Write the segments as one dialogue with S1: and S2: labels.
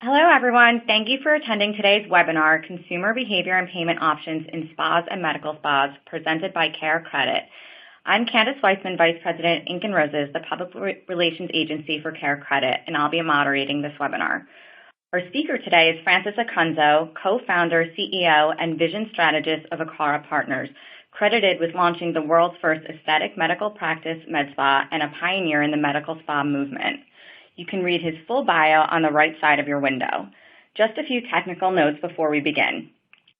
S1: Hello, everyone. Thank you for attending today's webinar, Consumer Behavior and Payment Options in Spas and Medical Spas, presented by CARECREDIT. I'm Candace Weissman, Vice President, Ink and Roses, the Public Relations Agency for CARECREDIT, and I'll be moderating this webinar. Our speaker today is Francis Acunzo, co-founder, CEO, and vision strategist of Acara Partners, credited with launching the world's first aesthetic medical practice med spa and a pioneer in the medical spa movement. You can read his full bio on the right side of your window. Just a few technical notes before we begin.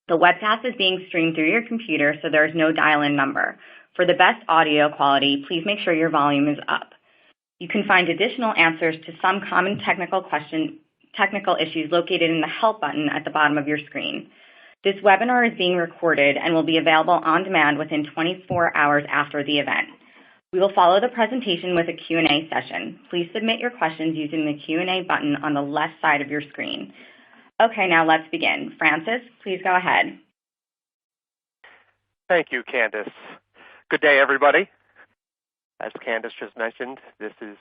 S1: The webcast is being streamed through your computer, so there is no dial-in number. For the best audio quality, please make sure your volume is up. You can find additional answers to some common technical issues located in the Help button at the bottom of your screen. This webinar is being recorded and will be available on demand within 24 hours after the event. We will follow the presentation with a Q&A session. Please submit your questions using the Q&A button on the left side of your screen. Okay, now let's begin. Francis, please go ahead.
S2: Thank you, Candace. Good day, everybody. As Candace just mentioned, this is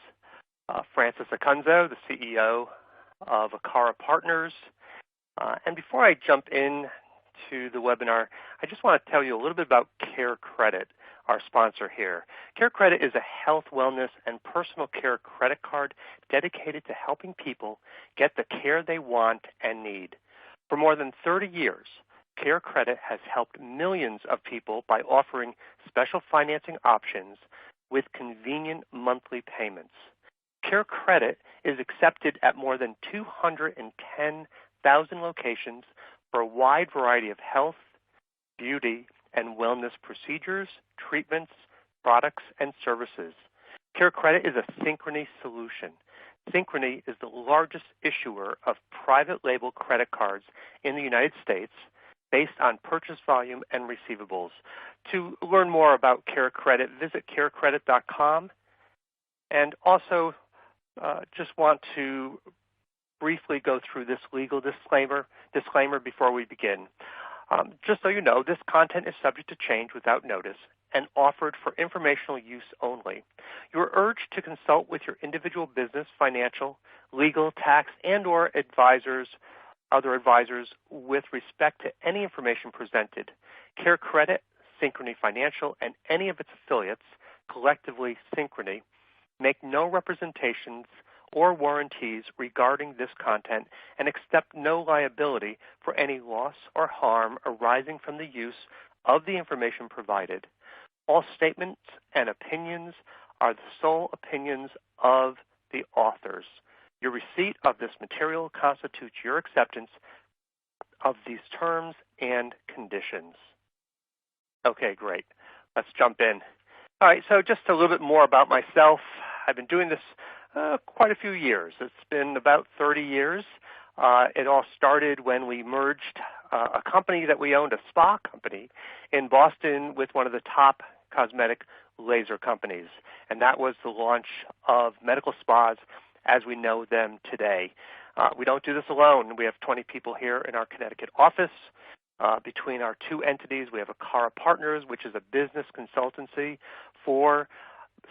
S2: Francis Acunzo, the CEO of Acara Partners. And before I jump in to the webinar, I just want to tell you a little bit about CareCredit, our sponsor here. CareCredit is a health, wellness, and personal care credit card dedicated to helping people get the care they want and need. For more than 30 years, CareCredit has helped millions of people by offering special financing options with convenient monthly payments. CareCredit is accepted at more than 210,000 locations for a wide variety of health, beauty, and wellness procedures, treatments, products, and services. CareCredit is a Synchrony solution. Synchrony is the largest issuer of private label credit cards in the United States based on purchase volume and receivables. To learn more about CareCredit, visit carecredit.com. And also, just want to briefly go through this legal disclaimer before we begin. Just so you know, this content is subject to change without notice and offered for informational use only. You are urged to consult with your individual business, financial, legal, tax, and/or other advisors with respect to any information presented. CareCredit, Synchrony Financial, and any of its affiliates, collectively Synchrony, make no representations or warranties regarding this content and accept no liability for any loss or harm arising from the use of the information provided. All statements and opinions are the sole opinions of the authors. Your receipt of this material constitutes your acceptance of these terms and conditions. Okay, great. Let's jump in. All right, so just a little bit more about myself. I've been doing this quite a few years. It's been about 30 years. It all started when we merged a company that we owned, a spa company, in Boston with one of the top cosmetic laser companies. And that was the launch of medical spas as we know them today. We don't do this alone. We have 20 people here in our Connecticut office. Between our two entities, we have Acara Partners, which is a business consultancy for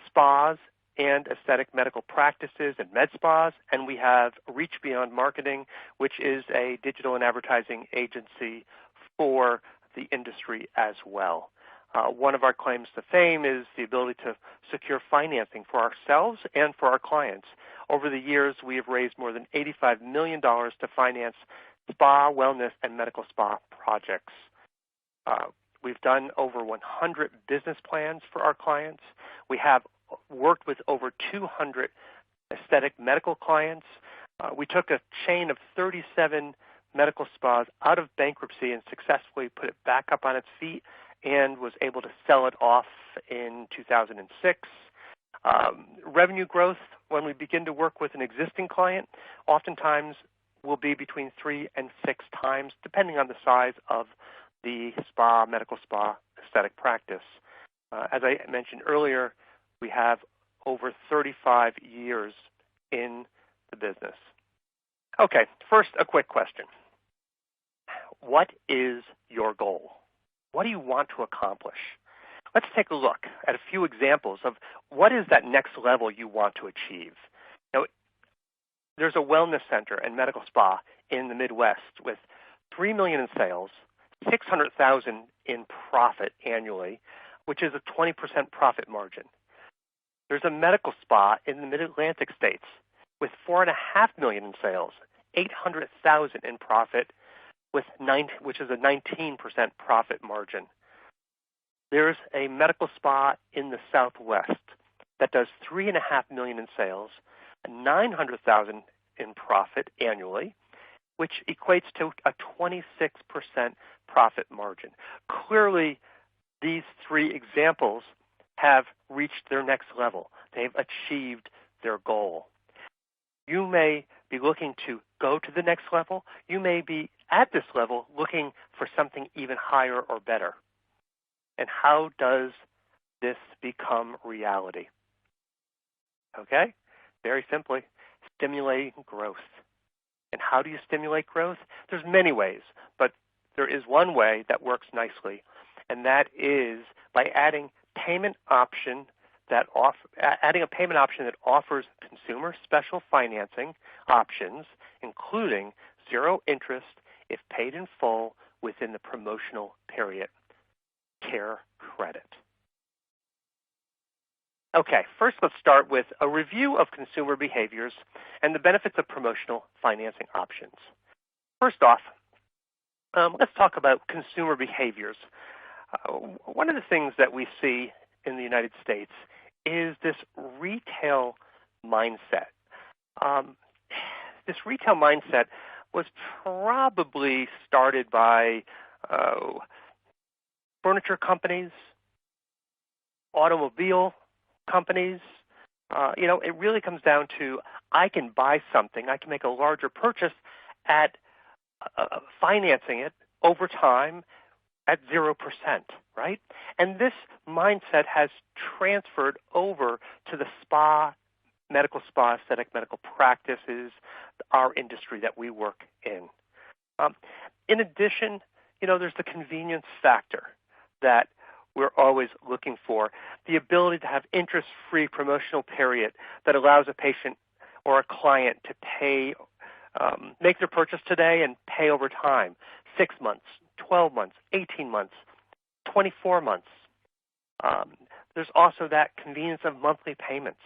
S2: spas and aesthetic medical practices and med spas, and we have Reach Beyond Marketing, which is a digital and advertising agency for the industry as well. One of our claims to fame is the ability to secure financing for ourselves and for our clients. Over the years, we have raised more than $85 million to finance spa, wellness, and medical spa projects. We've done over 100 business plans for our clients. We have worked with over 200 aesthetic medical clients. We took a chain of 37 medical spas out of bankruptcy and successfully put it back up on its feet and was able to sell it off in 2006. Revenue growth, when we begin to work with an existing client, oftentimes will be between 3 and 6 times, depending on the size of the spa, medical spa, aesthetic practice. As I mentioned earlier, we have over 35 years in the business. Okay, first, a quick question. What is your goal? What do you want to accomplish? Let's take a look at a few examples of what is that next level you want to achieve. Now, there's a wellness center and medical spa in the Midwest with $3 million in sales, $600,000 in profit annually, which is a 20% profit margin. There's a medical spa in the Mid-Atlantic states with $4.5 million in sales, $800,000 in profit, which is a 19% profit margin. There's a medical spa in the Southwest that does $3.5 million in sales, $900,000 in profit annually, which equates to a 26% profit margin. Clearly, these three examples have reached their next level. They've achieved their goal. You may be looking to go to the next level. You may be at this level looking for something even higher or better. And how does this become reality? Okay, very simply, stimulating growth. And how do you stimulate growth? There's many ways, but there is one way that works nicely, and that is by adding a payment option that offers consumer special financing options, including zero interest if paid in full within the promotional period. CARECREDIT. Okay, first let's start with a review of consumer behaviors and the benefits of promotional financing options. First off, let's talk about consumer behaviors. One of the things that we see in the United States is this retail mindset. This retail mindset was probably started by furniture companies, automobile companies. It really comes down to I can buy something, I can make a larger purchase at financing it over time at 0%, right? And this mindset has transferred over to the medical spa, aesthetic medical practices, our industry that we work in. In addition, there's the convenience factor that we're always looking for, the ability to have interest-free promotional period that allows a patient or a client to pay, make their purchase today and pay over time, 6 months, 12 months, 18 months, 24 months. There's also that convenience of monthly payments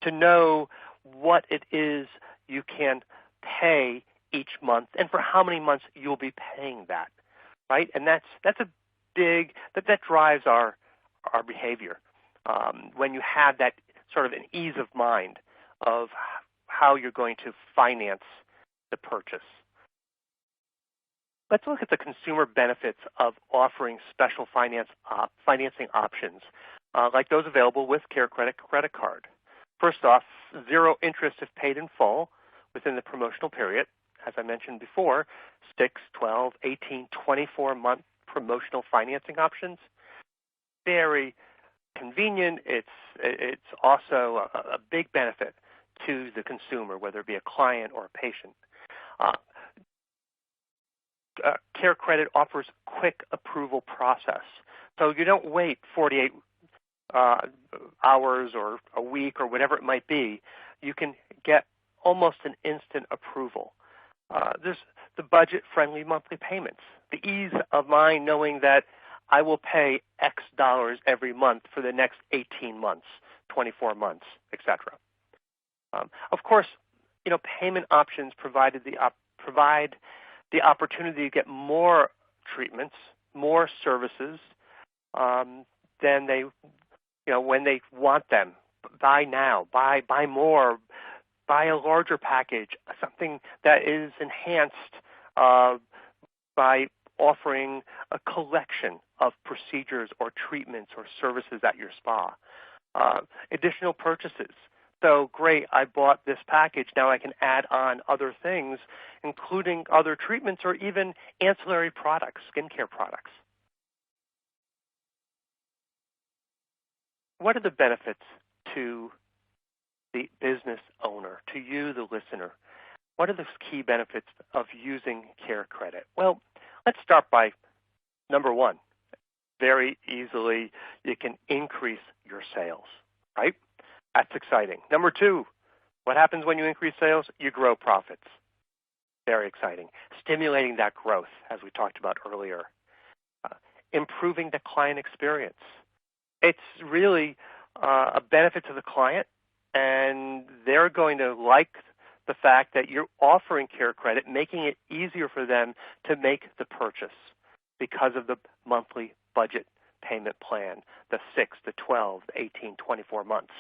S2: to know what it is you can pay each month and for how many months you'll be paying that, right? And that's a big, that drives our behavior when you have that sort of an ease of mind of how you're going to finance the purchase. Let's look at the consumer benefits of offering special financing options like those available with CareCredit credit card. First off, zero interest if paid in full within the promotional period. As I mentioned before, 6, 12, 18, 24-month promotional financing options. Very convenient. It's also a big benefit to the consumer, whether it be a client or a patient. CareCredit offers quick approval process. So you don't wait 48 hours or a week or whatever it might be. You can get almost an instant approval. There's the budget-friendly monthly payments, the ease of mind knowing that I will pay X dollars every month for the next 18 months, 24 months, etc. Of course, payment options provide the opportunity to get more treatments, more services than they, when they want them. Buy now, buy more, buy a larger package, something that is enhanced by offering a collection of procedures or treatments or services at your spa. Additional purchases. So great, I bought this package. Now I can add on other things, including other treatments or even ancillary products, skincare products. What are the benefits to the business owner, to you, the listener? What are the key benefits of using CareCredit? Well, let's start by number one. Very easily, you can increase your sales, right? That's exciting. Number two, What happens when you increase sales? You grow profits. Very exciting. Stimulating that growth, as we talked about earlier. Improving the client experience. It's really a benefit to the client, and they're going to like the fact that you're offering CareCredit, making it easier for them to make the purchase because of the monthly budget payment plan, the 6, the 12, the 18, 24 months.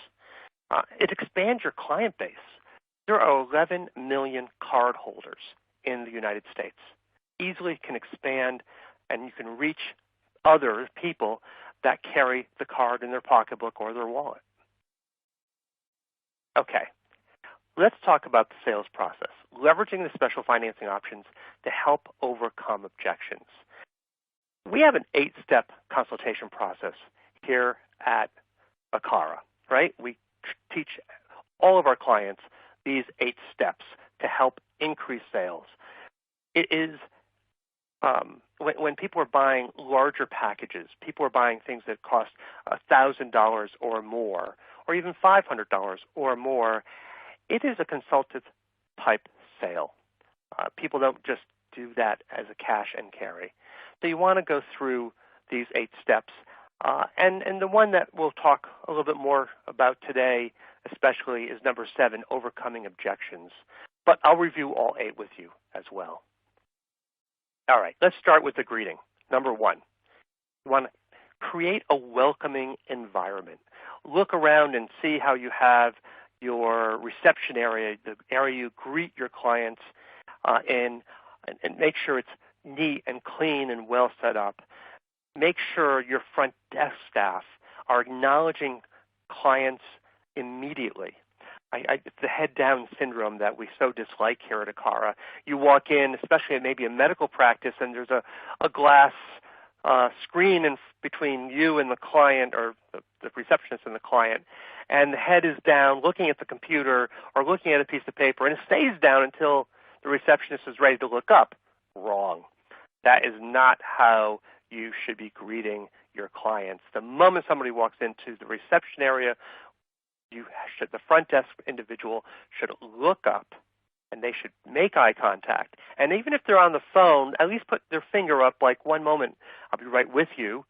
S2: It expands your client base. There are 11 million card holders in the United States. Easily can expand, and you can reach other people that carry the card in their pocketbook or their wallet. Okay, let's talk about the sales process, leveraging the special financing options to help overcome objections. We have an 8-step consultation process here at Acara, right? We teach all of our clients these 8 steps to help increase sales. It is when people are buying larger packages, people are buying things that cost $1,000 or more, or even $500 or more, it is a consultative type sale. People don't just do that as a cash and carry. So you want to go through these 8 steps. And the one that we'll talk a little bit more about today, especially, is number 7, overcoming objections. But I'll review all 8 with you as well. All right, let's start with the greeting. Number 1, you want to create a welcoming environment. Look around and see how you have your reception area, the area you greet your clients in, and make sure it's neat and clean and well set up. Make sure your front desk staff are acknowledging clients immediately. It's the head-down syndrome that we so dislike here at Acara. You walk in, especially at maybe a medical practice, and there's a glass screen in between you and the client, or the receptionist and the client, and the head is down looking at the computer or looking at a piece of paper, and it stays down until the receptionist is ready to look up. Wrong. That is not how you should be greeting your clients. The moment somebody walks into the reception area, the front desk individual should look up, and they should make eye contact. And even if they're on the phone, at least put their finger up, like, one moment, I'll be right with you,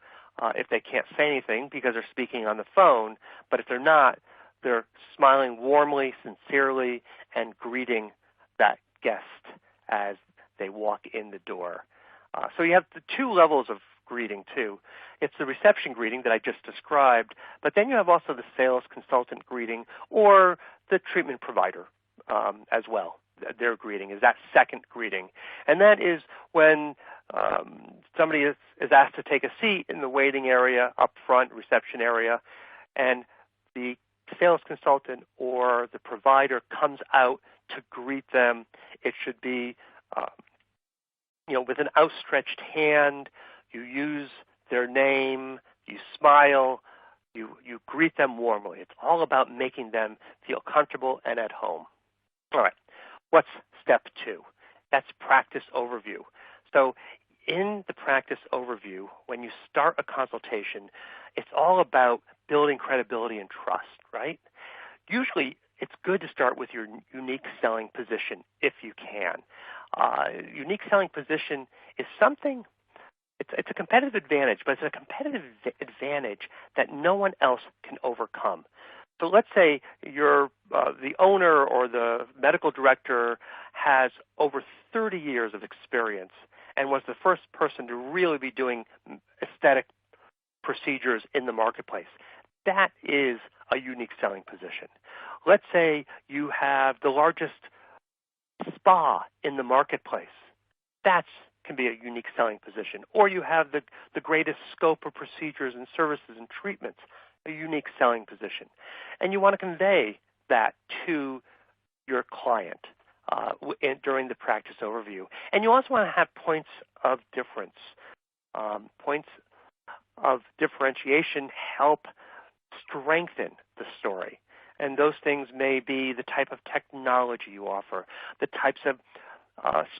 S2: if they can't say anything because they're speaking on the phone. But if they're not, they're smiling warmly, sincerely, and greeting that guest as they walk in the door. So you have the 2 levels of greeting, too. It's the reception greeting that I just described, but then you have also the sales consultant greeting or the treatment provider as well. Their greeting is that second greeting. And that is when somebody is asked to take a seat in the waiting area, up front, reception area, and the sales consultant or the provider comes out to greet them. It should be with an outstretched hand. You use their name, you smile, you greet them warmly. It's all about making them feel comfortable and at home. All right, what's step 2? That's practice overview. So in the practice overview, when you start a consultation, it's all about building credibility and trust, right? Usually it's good to start with your unique selling position if you can. Unique selling position is something, it's a competitive advantage, but it's a competitive advantage that no one else can overcome. So let's say you're the owner or the medical director has over 30 years of experience and was the first person to really be doing aesthetic procedures in the marketplace. That is a unique selling position. Let's say you have the largest spa in the marketplace. That can be a unique selling position. Or you have the greatest scope of procedures and services and treatments, a unique selling position. And you want to convey that to your client during the practice overview. And you also want to have points of difference. Points of differentiation help strengthen the story. And those things may be the type of technology you offer, the types of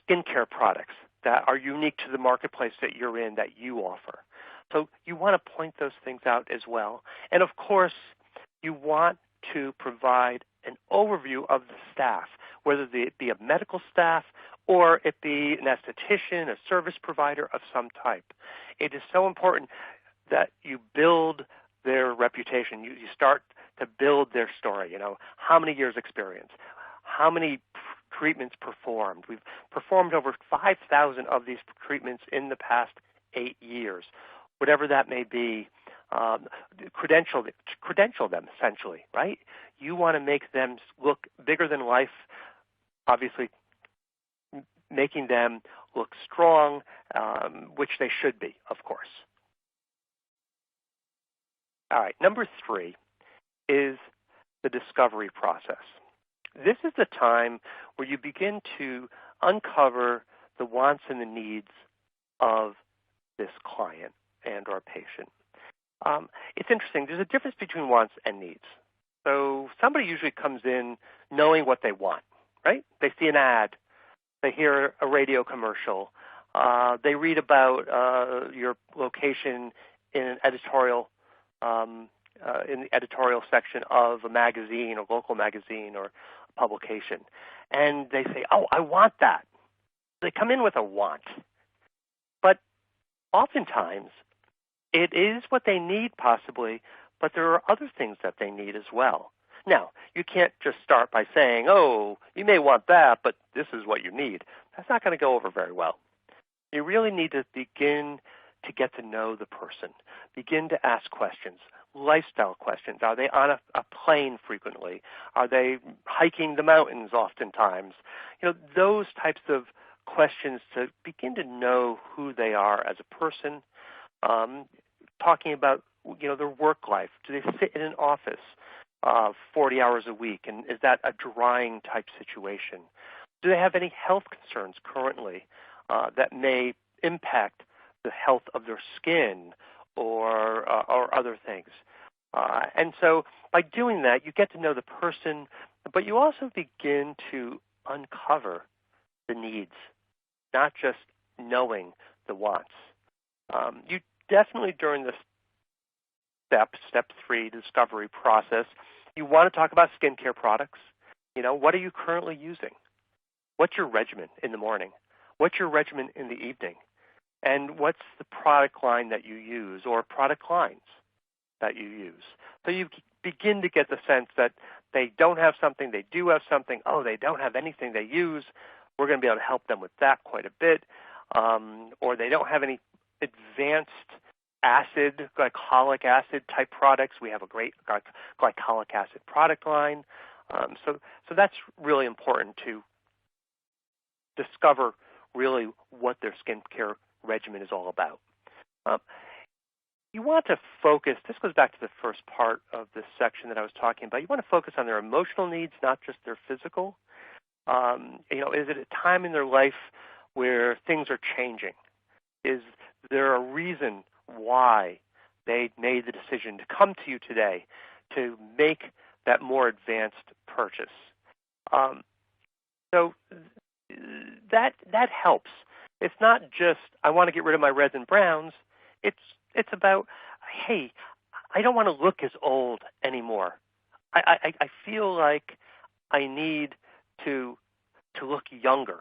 S2: skincare products that are unique to the marketplace that you're in that you offer. So you want to point those things out as well. And of course, you want to provide an overview of the staff, whether it be a medical staff or it be an esthetician, a service provider of some type. It is so important that you build their reputation. You start to build their story. How many years experience, how many treatments performed. We've performed over 5,000 of these treatments in the past 8 years, whatever that may be. Credential them, essentially, right? You want to make them look bigger than life, obviously making them look strong, which they should be, of course. All right, number 3 is the discovery process. This is the time where you begin to uncover the wants and the needs of this client and or patient. It's interesting. There's a difference between wants and needs. So somebody usually comes in knowing what they want, right? They see an ad. They hear a radio commercial. They read about your location in an editorial in the editorial section of a magazine, a local magazine or a publication. And they say, oh, I want that. They come in with a want. But oftentimes, it is what they need possibly, but there are other things that they need as well. Now, you can't just start by saying, oh, you may want that, but this is what you need. That's not going to go over very well. You really need to begin to get to know the person. Begin to ask questions, lifestyle questions. Are they on a plane frequently? Are they hiking the mountains oftentimes? Those types of questions to begin to know who they are as a person. Talking about, their work life. Do they sit in an office 40 hours a week? And is that a drying type situation? Do they have any health concerns currently that may impact the health of their skin or other things? And so by doing that, you get to know the person, but you also begin to uncover the needs, not just knowing the wants. You definitely during this step 3 discovery process, you want to talk about skincare products. What are you currently using? What's your regimen in the morning? What's your regimen in the evening? And what's the product line that you use or product lines that you use? So you begin to get the sense that they don't have something, they do have something. Oh, they don't have anything they use. We're going to be able to help them with that quite a bit. Or they don't have any advanced glycolic acid type products. We have a great glycolic acid product line. So that's really important to discover really what their skincare regimen is all about. You want to focus, this goes back to the first part of this section that I was talking about, you want to focus on their emotional needs, not just their physical. Is it a time in their life where things are changing? Is there a reason why they made the decision to come to you today to make that more advanced purchase? So that helps. It's not just, I want to get rid of my reds and browns. It's about, hey, I don't want to look as old anymore. I feel like I need to look younger.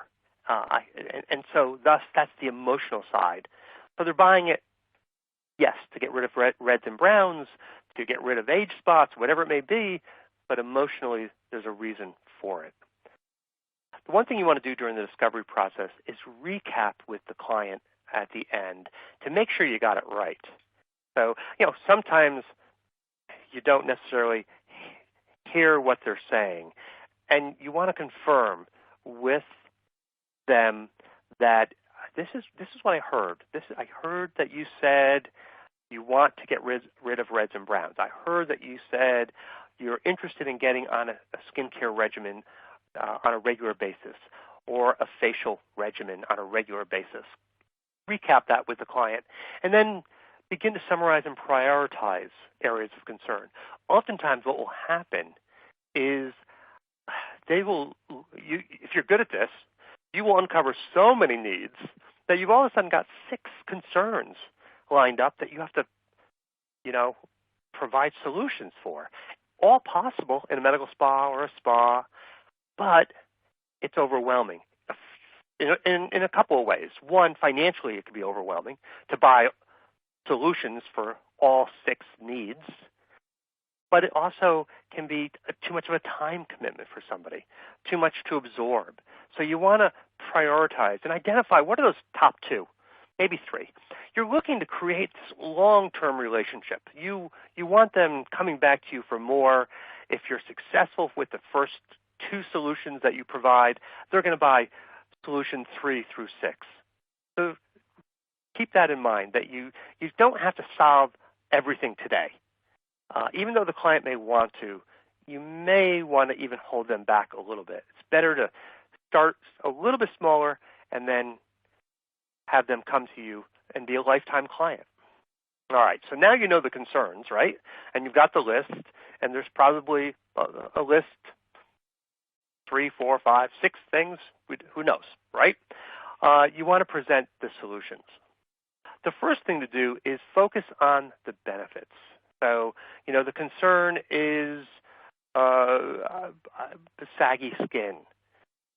S2: And so thus that's the emotional side. So they're buying it, yes, to get rid of reds and browns, to get rid of age spots, whatever it may be, but emotionally there's a reason for it. The one thing you want to do during the discovery process is recap with the client at the end to make sure you got it right. So, sometimes you don't necessarily hear what they're saying, and you want to confirm with them that this is what I heard. I heard that you said you want to get rid of reds and browns. I heard that you said you're interested in getting on a skincare regimen on a regular basis or a facial regimen on a regular basis. Recap that with the client, and then begin to summarize and prioritize areas of concern. Oftentimes what will happen is if you're good at this, you will uncover so many needs that you've all of a sudden got 6 concerns lined up that you have to, provide solutions for. all possible in a medical spa or a spa, but it's overwhelming in a couple of ways. One, financially it can be overwhelming to buy solutions for all 6 needs, but it also can be too much of a time commitment for somebody, too much to absorb. So you want to prioritize and identify what are those top 2, maybe 3. You're looking to create this long-term relationship. You want them coming back to you for more. If you're successful with the first 2 solutions that you provide, they're going to buy solution 3 through 6. So keep that in mind, that you don't have to solve everything today. Even though the client may want to, you may want to even hold them back a little bit. It's better to start a little bit smaller and then have them come to you and be a lifetime client. All right, so now you know the concerns, right? And you've got the list, and there's probably a list, 3, 4, 5, 6 things, who knows, right? You want to present the solutions. The first thing to do is focus on the benefits. So, the concern is saggy skin.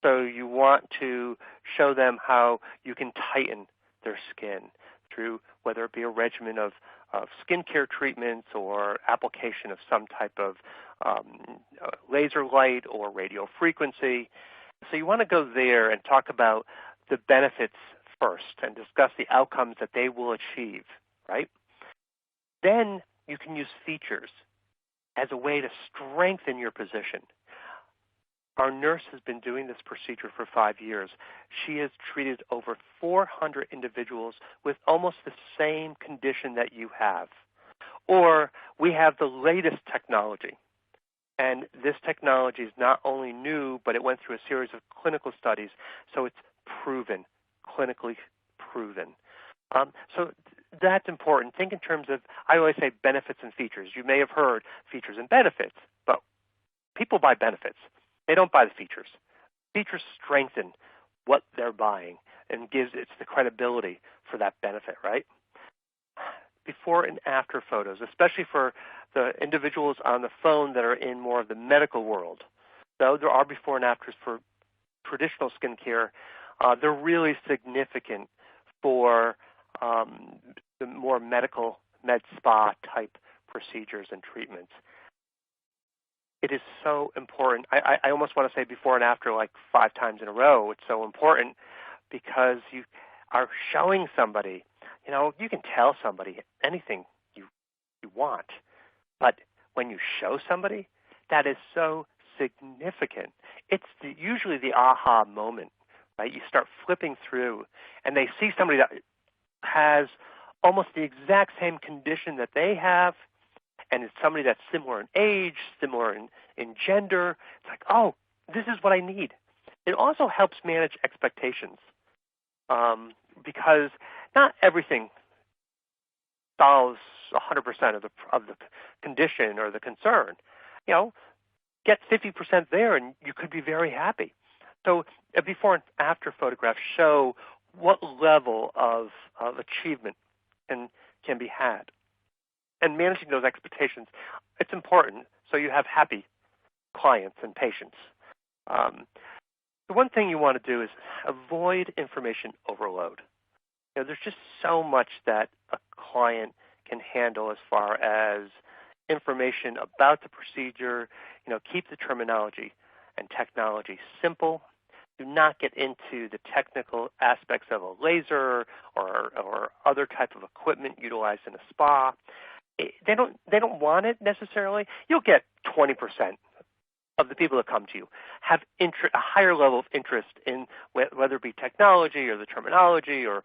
S2: So you want to show them how you can tighten their skin through whether it be a regimen of skincare treatments or application of some type of laser light or radio frequency. So you want to go there and talk about the benefits first and discuss the outcomes that they will achieve, right? Then you can use features as a way to strengthen your position. Our nurse has been doing this procedure for 5 years. She has treated over 400 individuals with almost the same condition that you have. Or we have the latest technology. And this technology is not only new, but it went through a series of clinical studies, so it's proven, clinically proven. So that's important. Think in terms of, I always say benefits and features. You may have heard features and benefits, but people buy benefits. They don't buy the features. Features strengthen what they're buying and gives it the credibility for that benefit, right? Before and after photos, especially for the individuals on the phone that are in more of the medical world. Though there are before and afters for traditional skincare, they're really significant for the more medical, med spa type procedures and treatments. It is so important. I almost want to say before and after like 5 times in a row. It's so important because you are showing somebody, you can tell somebody anything you want, but when you show somebody, that is so significant. It's usually the aha moment, right? You start flipping through and they see somebody that has almost the exact same condition that they have, and it's somebody that's similar in age, similar in gender. It's like, oh, this is what I need. It also helps manage expectations because not everything solves 100% of the condition or the concern. Get 50% there and you could be very happy. So before and after photographs show what level of achievement can be had. And managing those expectations, it's important so you have happy clients and patients. The one thing you want to do is avoid information overload. There's just so much that a client can handle as far as information about the procedure. Keep the terminology and technology simple. Do not get into the technical aspects of a laser or other type of equipment utilized in a spa. They don't want it necessarily. You'll get 20% of the people that come to you have a higher level of interest in whether it be technology or the terminology or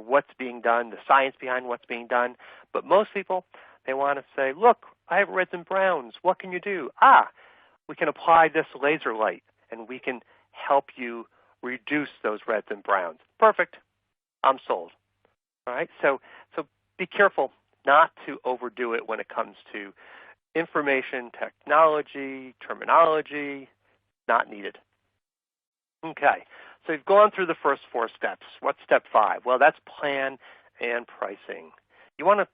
S2: what's being done, the science behind what's being done. But most people, they want to say, look, I have reds and browns. What can you do? We can apply this laser light and we can help you reduce those reds and browns. Perfect. I'm sold. All right. So be careful not to overdo it when it comes to information, technology, terminology. Not needed. Okay. So you've gone through the first 4 steps. What's step 5? Well, that's plan and pricing. You want to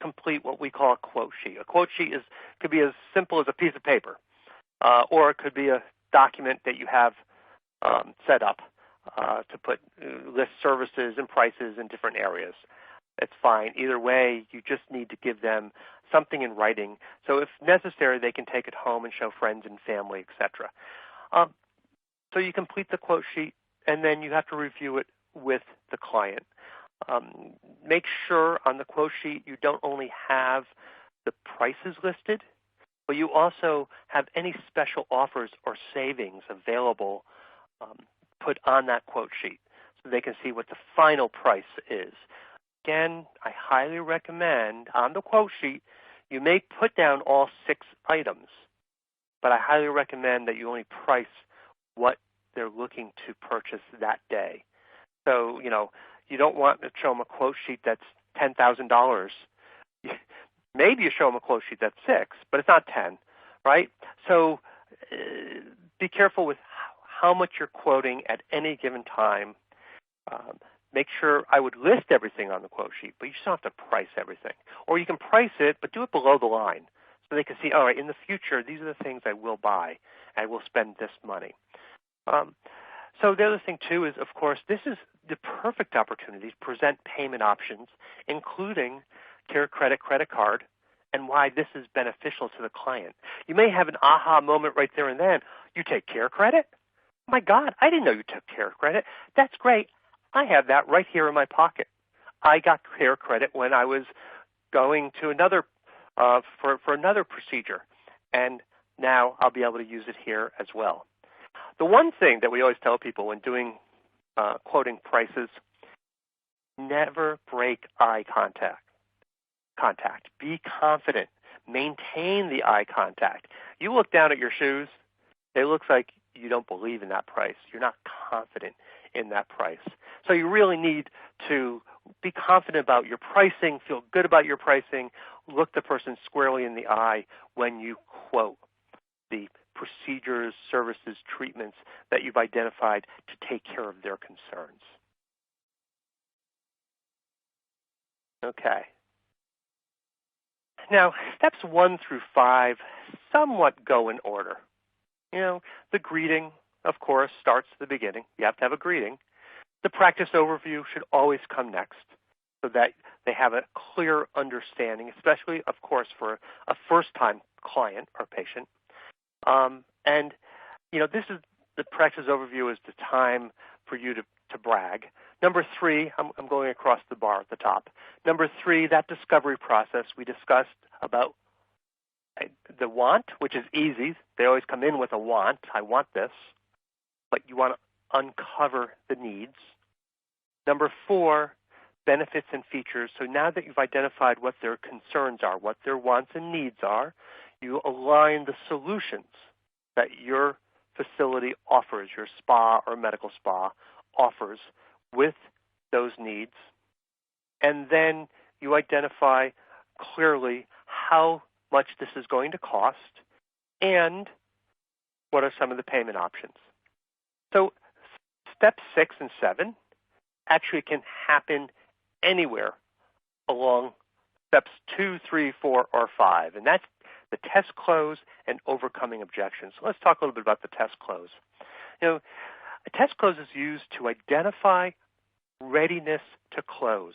S2: complete what we call a quote sheet. A quote sheet could be as simple as a piece of paper, or it could be a document that you have set up to put list services and prices in different areas. It's fine. Either way, you just need to give them something in writing. So if necessary, they can take it home and show friends and family, etc. So you complete the quote sheet, and then you have to review it with the client. Make sure on the quote sheet you don't only have the prices listed, but you also have any special offers or savings available put on that quote sheet so they can see what the final price is. Again, I highly recommend on the quote sheet you may put down all 6 items, but I highly recommend that you only price what they're looking to purchase that day. So, you don't want to show them a quote sheet that's $10,000. Maybe you show them a quote sheet that's 6, but it's not 10, right? So be careful with how much you're quoting at any given time. Make sure I would list everything on the quote sheet, but you just don't have to price everything. Or you can price it, but do it below the line so they can see, all right, in the future, these are the things I will buy. I will spend this money. So the other thing, too, is, of course, this is the perfect opportunity to present payment options, including CareCredit credit card, and why this is beneficial to the client. You may have an aha moment right there and then. You take CareCredit? My God, I didn't know you took CareCredit. That's great. I have that right here in my pocket. I got CareCredit when I was going to another for another procedure, and now I'll be able to use it here as well. The one thing that we always tell people when doing quoting prices, never break eye contact. Be confident. Maintain the eye contact. You look down at your shoes, it looks like you don't believe in that price. You're not confident in that price. So you really need to be confident about your pricing, feel good about your pricing, look the person squarely in the eye when you quote the procedures, services, treatments that you've identified to take care of their concerns. Okay. Now, steps 1 through 5 somewhat go in order. The greeting, of course, starts at the beginning. You have to have a greeting. The practice overview should always come next so that they have a clear understanding, especially, of course, for a first-time client or patient. This is the practice overview is the time for you to brag. Number 3, I'm going across the bar at the top. Number 3, that discovery process we discussed about the want, which is easy. They always come in with a want. I want this. But you want to uncover the needs. Number 4, benefits and features. So now that you've identified what their concerns are, what their wants and needs are, you align the solutions that your facility offers, your spa or medical spa offers with those needs. And then you identify clearly how much this is going to cost and what are some of the payment options. So steps 6 and 7 actually can happen anywhere along steps 2, 3, 4, or 5, and that's the test close and overcoming objections. So let's talk a little bit about the test close. A test close is used to identify readiness to close.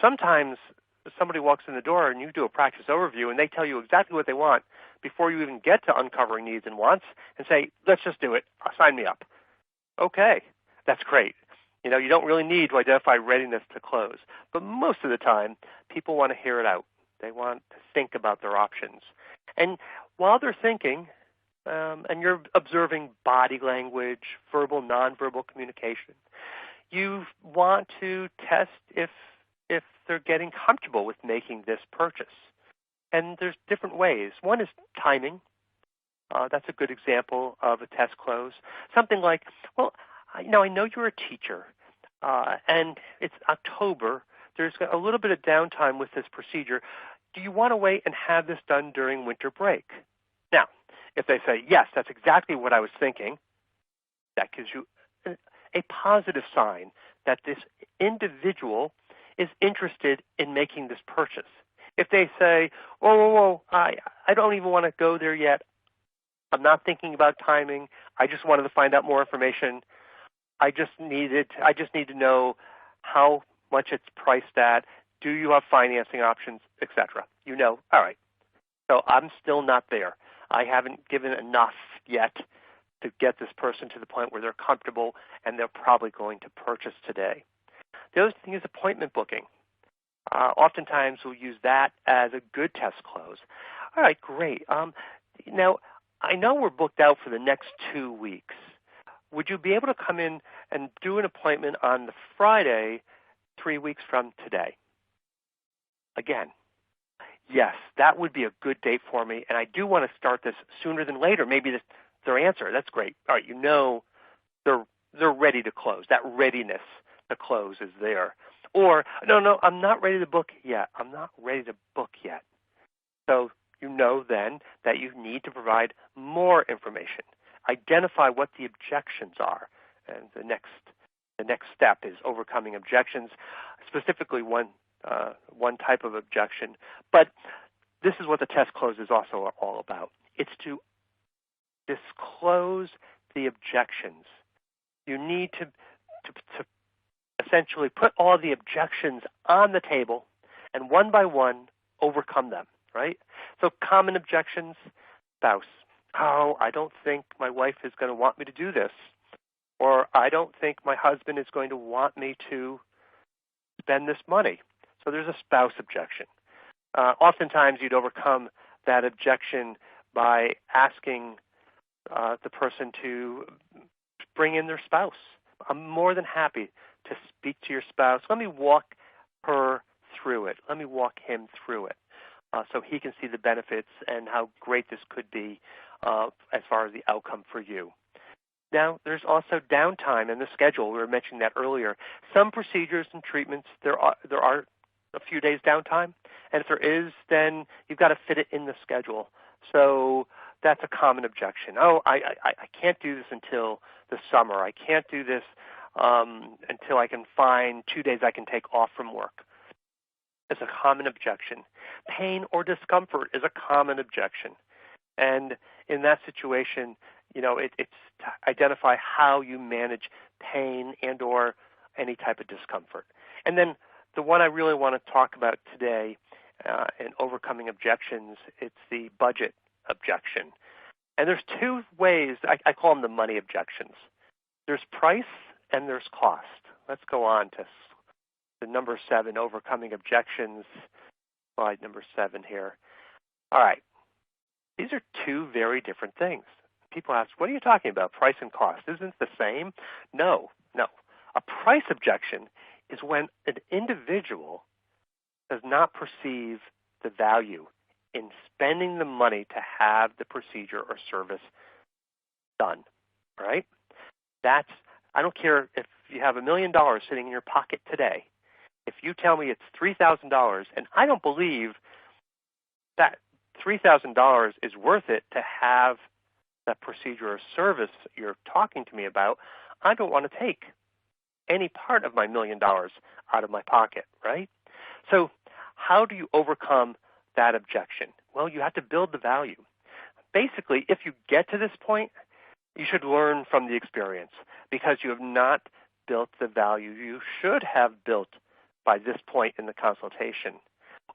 S2: Sometimes somebody walks in the door and you do a practice overview and they tell you exactly what they want before you even get to uncovering needs and wants and say, let's just do it. Sign me up. Okay, that's great. You don't really need to identify readiness to close. But most of the time, people want to hear it out. They want to think about their options. And while they're thinking, and you're observing body language, verbal, nonverbal communication, you want to test if they're getting comfortable with making this purchase. And there's different ways. One is timing. That's a good example of a test close. Something like, well, I know you're a teacher, and it's October. There's a little bit of downtime with this procedure. Do you want to wait and have this done during winter break? Now, if they say, yes, that's exactly what I was thinking, that gives you a positive sign that this individual is interested in making this purchase. If they say, whoa, I don't even want to go there yet. I'm not thinking about timing. I just wanted to find out more information. I just need to know how much it's priced at. Do you have financing options, etc.? All right. So I'm still not there. I haven't given enough yet to get this person to the point where they're comfortable and they're probably going to purchase today. The other thing is appointment booking. Oftentimes we'll use that as a good test close. All right, great. Now, I know we're booked out for the next 2 weeks. Would you be able to come in and do an appointment on the Friday 3 weeks from today? Again, yes, that would be a good date for me, and I do want to start this sooner than later. Maybe that's their answer. That's great. All right, they're ready to close. That readiness to close is there. Or, no, I'm not ready to book yet. I'm not ready to book yet. So you know then that you need to provide more information. Identify what the objections are. And the next step is overcoming objections, specifically one type of objection. But this is what the test close is also all about. It's to disclose the objections. You need to essentially put all the objections on the table and one by one overcome them, right? So common objections, spouse. Oh, I don't think my wife is going to want me to do this. Or I don't think my husband is going to want me to spend this money. So there's a spouse objection. Oftentimes you'd overcome that objection by asking the person to bring in their spouse. I'm more than happy to speak to your spouse. Let me walk her through it. Let me walk him through it so he can see the benefits and how great this could be as far as the outcome for you. Now, there's also downtime in the schedule. We were mentioning that earlier. Some procedures and treatments, there are a few days downtime, and if there is, then you've got to fit it in the schedule. So that's a common objection. Oh, I can't do this until the summer. I can't do this until I can find 2 days I can take off from work. It's a common objection. Pain or discomfort is a common objection. And in that situation, it's to identify how you manage pain and or any type of discomfort. And then the one I really want to talk about today in overcoming objections, it's the budget objection. And there's two ways, I call them the money objections. There's price and there's cost. Let's go on to the number 7, overcoming objections, slide number 7 here. All right. These are two very different things. People ask, what are you talking about, price and cost? Isn't it the same? No. A price objection is when an individual does not perceive the value in spending the money to have the procedure or service done, right? I don't care if you have $1 million sitting in your pocket today. If you tell me it's $3,000 and I don't believe that $3,000 is worth it to have that procedure or service you're talking to me about, I don't want to take any part of my $1 million out of my pocket, right? So how do you overcome that objection? Well, you have to build the value. Basically, if you get to this point, you should learn from the experience because you have not built the value you should have built by this point in the consultation.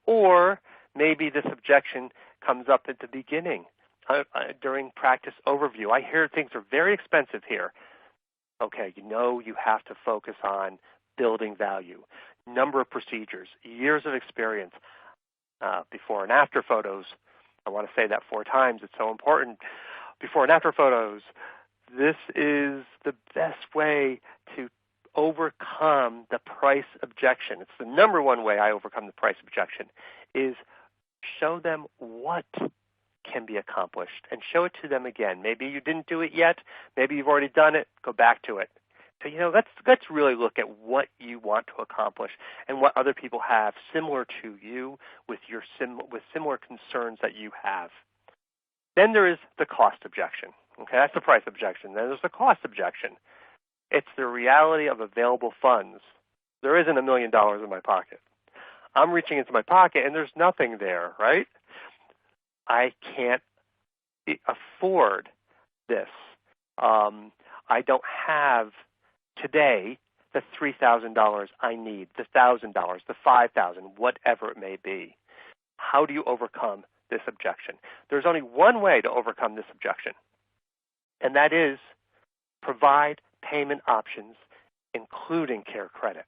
S2: Or maybe this objection comes up at the beginning during practice overview. I hear things are very expensive here. Okay, you have to focus on building value, number of procedures, years of experience, before and after photos. I want to say that 4 times. It's so important. Before and after photos. This is the best way to overcome the price objection. It's the number one way I overcome the price objection is show them what can be accomplished and show it to them again. Maybe you didn't do it yet. Maybe you've already done it. Go back to it. So, let's really look at what you want to accomplish and what other people have similar to you with with similar concerns that you have. Then there is the cost objection. Okay, that's the price objection. Then there's the cost objection. It's the reality of available funds. There isn't $1 million in my pocket. I'm reaching into my pocket and there's nothing there, right? I can't afford this. I don't have today the $3,000 I need, the $1,000, the $5,000, whatever it may be. How do you overcome this objection? There's only one way to overcome this objection, and that is provide payment options, including CareCredit,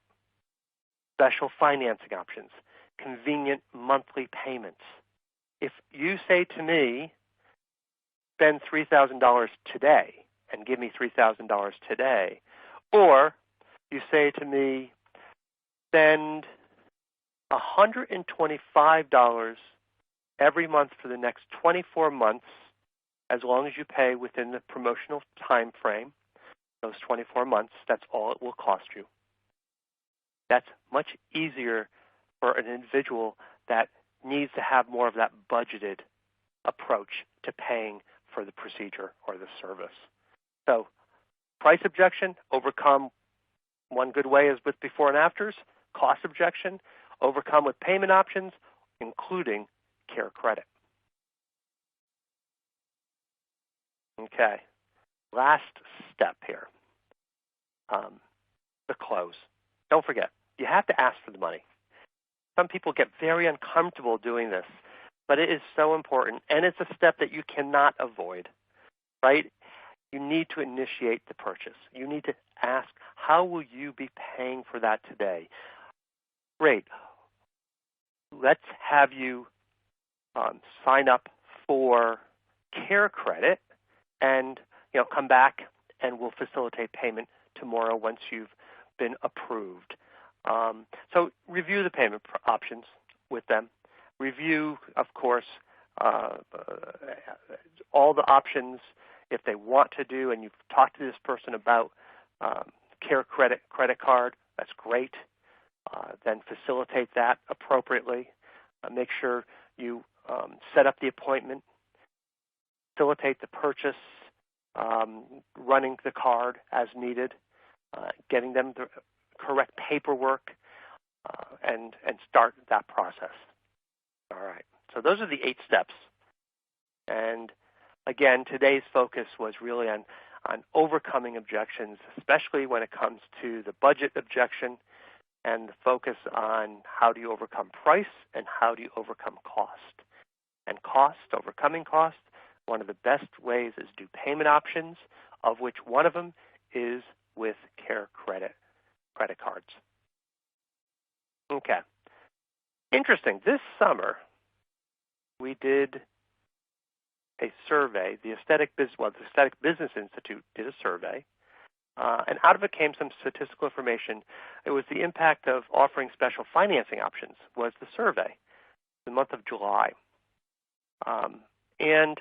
S2: special financing options, convenient monthly payments. If you say to me, spend $3,000 today and give me $3,000 today, or you say to me, spend $125 every month for the next 24 months, as long as you pay within the promotional time frame, those 24 months, that's all it will cost you. That's much easier for an individual that needs to have more of that budgeted approach to paying for the procedure or the service. So price objection, overcome one good way is with before and afters. Cost objection, overcome with payment options, including CareCredit. Okay, last step here, the close. Don't forget, you have to ask for the money. Some people get very uncomfortable doing this, but it is so important, and it's a step that you cannot avoid, right? You need to initiate the purchase. You need to ask, how will you be paying for that today? Great. Let's have you sign up for CareCredit and come back and we'll facilitate payment tomorrow once you've been approved. So review the payment options with them. Review, of course, all the options if they want to do, and you've talked to this person about CareCredit credit card, that's great. Then facilitate that appropriately. Make sure you set up the appointment, facilitate the purchase, running the card as needed, getting them the correct paperwork, and start that process. All right. So those are the 8 steps. And again, today's focus was really on overcoming objections, especially when it comes to the budget objection, and the focus on how do you overcome price and how do you overcome cost. And cost, overcoming cost, one of the best ways is do payment options, of which one of them is with CareCredit credit cards. Okay. Interesting. This summer, we did a survey. The Aesthetic Business Institute did a survey, and out of it came some statistical information. It was the impact of offering special financing options was the survey, the month of July. And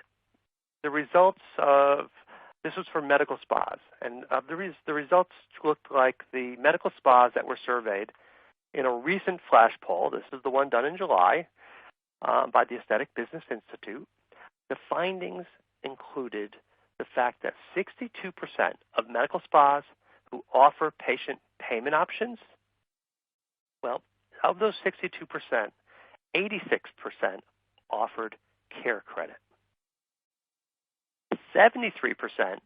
S2: the results of, this was for medical spas, and the results looked like the medical spas that were surveyed in a recent flash poll. This is the one done in July by the Aesthetic Business Institute. The findings included the fact that 62% of medical spas who offer patient payment options, well, of those 62%, 86% offered CareCredit. 73%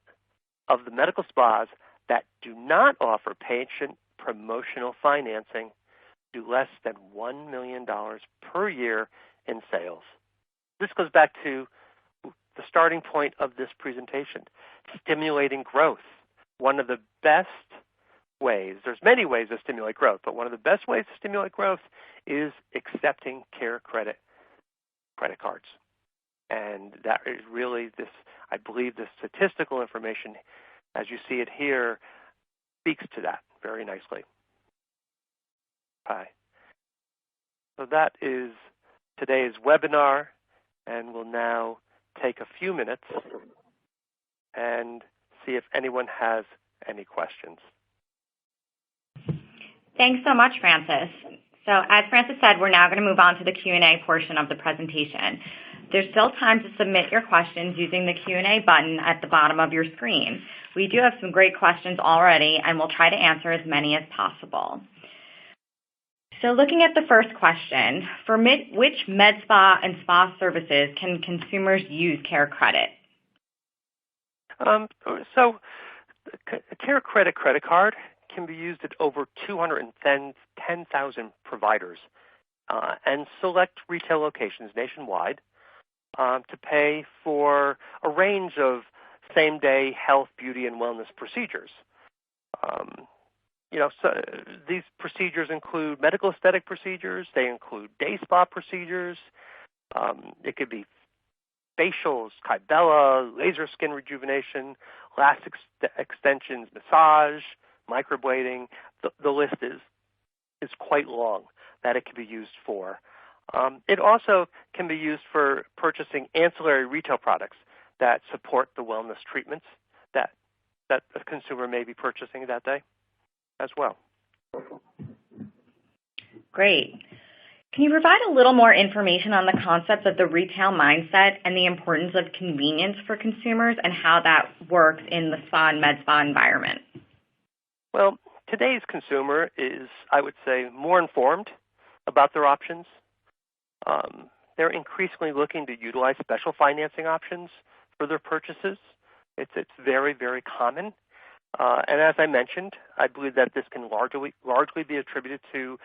S2: of the medical spas that do not offer patient promotional financing do less than $1 million per year in sales. This goes back to the starting point of this presentation, stimulating growth. One of the best ways, there's many ways to stimulate growth, but one of the best ways to stimulate growth is accepting CareCredit credit cards. And that is really this, I believe the statistical information, as you see it here, speaks to that very nicely. Okay. So that is today's webinar, and we'll now take a few minutes and see if anyone has any questions.
S1: Thanks so much, Francis. So as Francis said, we're now going to move on to the Q&A portion of the presentation. There's still time to submit your questions using the Q&A button at the bottom of your screen. We do have some great questions already, and we'll try to answer as many as possible. So looking at the first question, for which med spa and spa services can consumers use CareCredit?
S2: So a CareCredit credit card can be used at over 210,000 providers and select retail locations nationwide to pay for a range of same-day health, beauty, and wellness procedures. So these procedures include medical aesthetic procedures. They include day spa procedures. It could be facials, Kybella, laser skin rejuvenation, lash extensions, massage, microblading. The list is quite long that it can be used for. It also can be used for purchasing ancillary retail products that support the wellness treatments that a consumer may be purchasing that day as well.
S1: Great. Can you provide a little more information on the concept of the retail mindset and the importance of convenience for consumers and how that works in the spa and med spa environment?
S2: Well, today's consumer is, I would say, more informed about their options. They're increasingly looking to utilize special financing options for their purchases. It's very, very common. And as I mentioned, I believe that this can largely be attributed to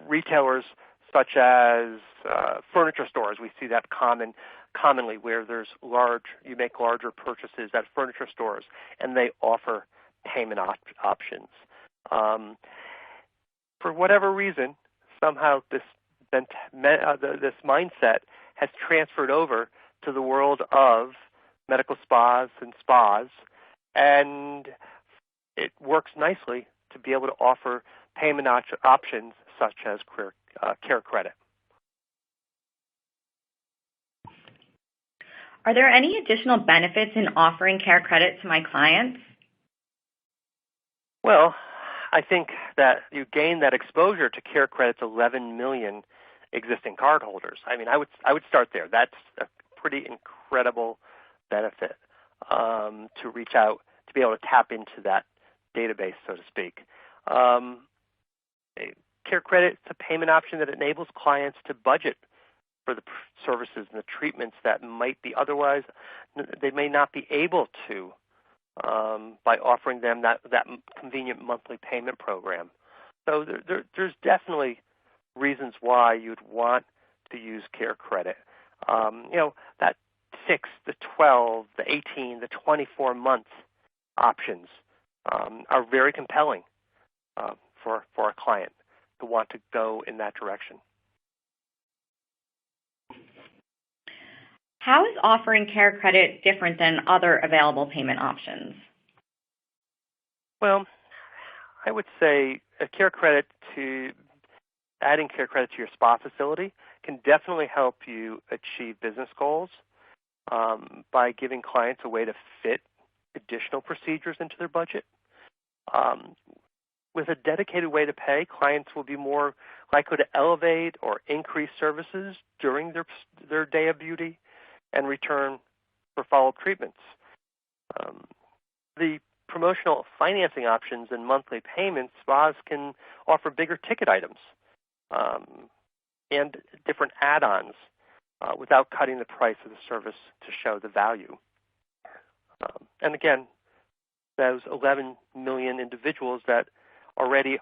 S2: retailers such as furniture stores. We see that commonly where you make larger purchases at furniture stores, and they offer payment options. For whatever reason, somehow this mindset has transferred over to the world of medical spas and spas, and it works nicely to be able to offer payment options such as CareCredit.
S1: Are there any additional benefits in offering CareCredit to my clients?
S2: Well, I think that you gain that exposure to CareCredit's 11 million existing cardholders. I mean, I would start there. That's a pretty incredible benefit to reach out, to be able to tap into that database, so to speak. CareCredit is a payment option that enables clients to budget for the services and the treatments that might be otherwise they may not be able to by offering them that convenient monthly payment program. So there's definitely reasons why you'd want to use CareCredit. That 6, the 12, the 18, the 24 month options are very compelling for a client to want to go in that direction.
S1: How is offering CareCredit different than other available payment options?
S2: Well, I would say adding CareCredit to your spa facility can definitely help you achieve business goals by giving clients a way to fit additional procedures into their budget. With a dedicated way to pay, clients will be more likely to elevate or increase services during their day of beauty and return for follow-up treatments. The promotional financing options and monthly payments, spas can offer bigger ticket items and different add-ons without cutting the price of the service to show the value. And again, those 11 million individuals that already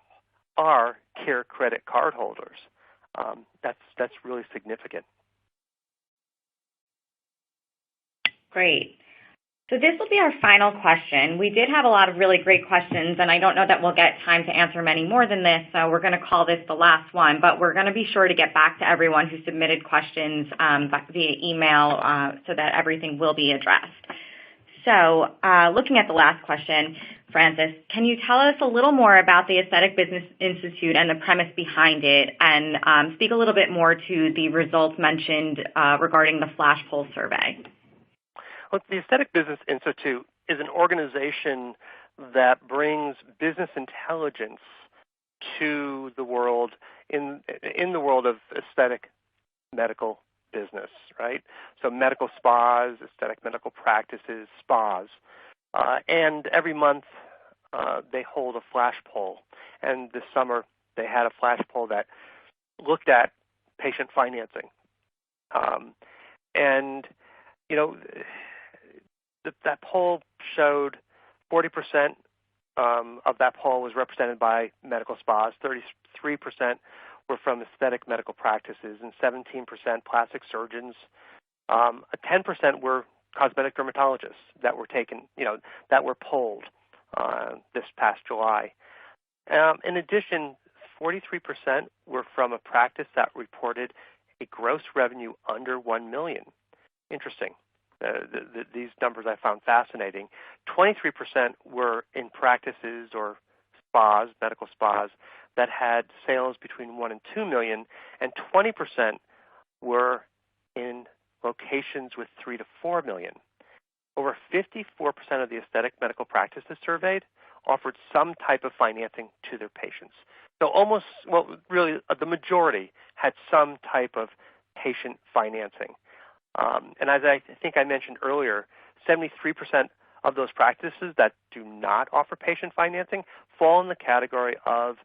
S2: are CareCredit cardholders, that's really significant.
S1: Great. So this will be our final question. We did have a lot of really great questions, and I don't know that we'll get time to answer many more than this, so we're going to call this the last one, but we're going to be sure to get back to everyone who submitted questions via email so that everything will be addressed. So looking at the last question, Francis, can you tell us a little more about the Aesthetic Business Institute and the premise behind it, and speak a little bit more to the results mentioned regarding the flash poll survey?
S2: Well, the Aesthetic Business Institute is an organization that brings business intelligence to the world in the world of aesthetic medical business, right? So medical spas, aesthetic medical practices, spas. And every month they hold a flash poll. And this summer They had a flash poll that looked at patient financing. And, you know, that poll showed 40% of that poll was represented by medical spas, 33% were from aesthetic medical practices, and 17% plastic surgeons. 10% were cosmetic dermatologists that were taken, that were polled this past July. In addition, 43% were from a practice that reported a gross revenue under $1 million. Interesting. These numbers I found fascinating. 23% were in practices or spas, medical spas, that had sales between $1 and $2 million, and 20% were in locations with $3 to $4 million. Over 54% of the aesthetic medical practices surveyed offered some type of financing to their patients. So the majority had some type of patient financing. And as I think I mentioned earlier, 73% of those practices that do not offer patient financing fall in the category of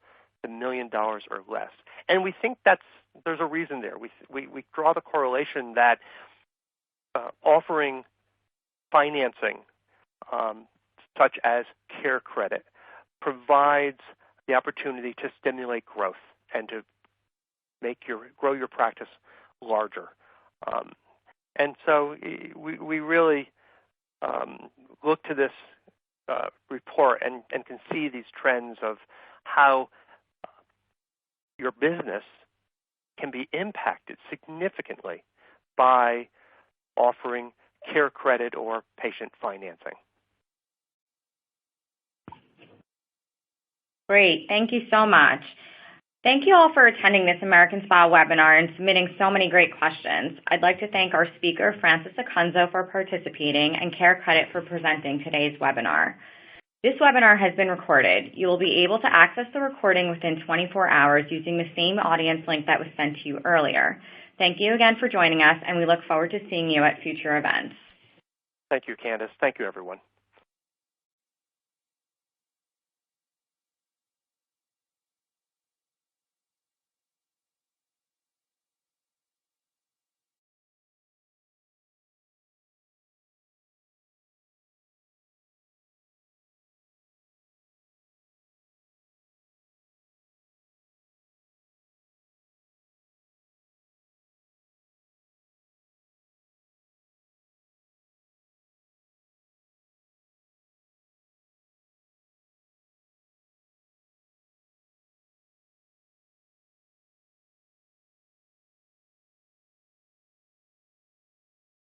S2: the $1 million or less. And we think there's a reason there. We draw the correlation that offering financing, such as CARECREDIT, provides the opportunity to stimulate growth and to grow your practice larger. And so we really look to this report and can see these trends of how your business can be impacted significantly by offering CARECREDIT or patient financing.
S1: Great. Thank you so much. Thank you all for attending this American Spa webinar and submitting so many great questions. I'd like to thank our speaker, Francis Acunzo, for participating and CARECREDIT for presenting today's webinar. This webinar has been recorded. You will be able to access the recording within 24 hours using the same audience link that was sent to you earlier. Thank you again for joining us, and we look forward to seeing you at future events.
S2: Thank you, Candace. Thank you, everyone.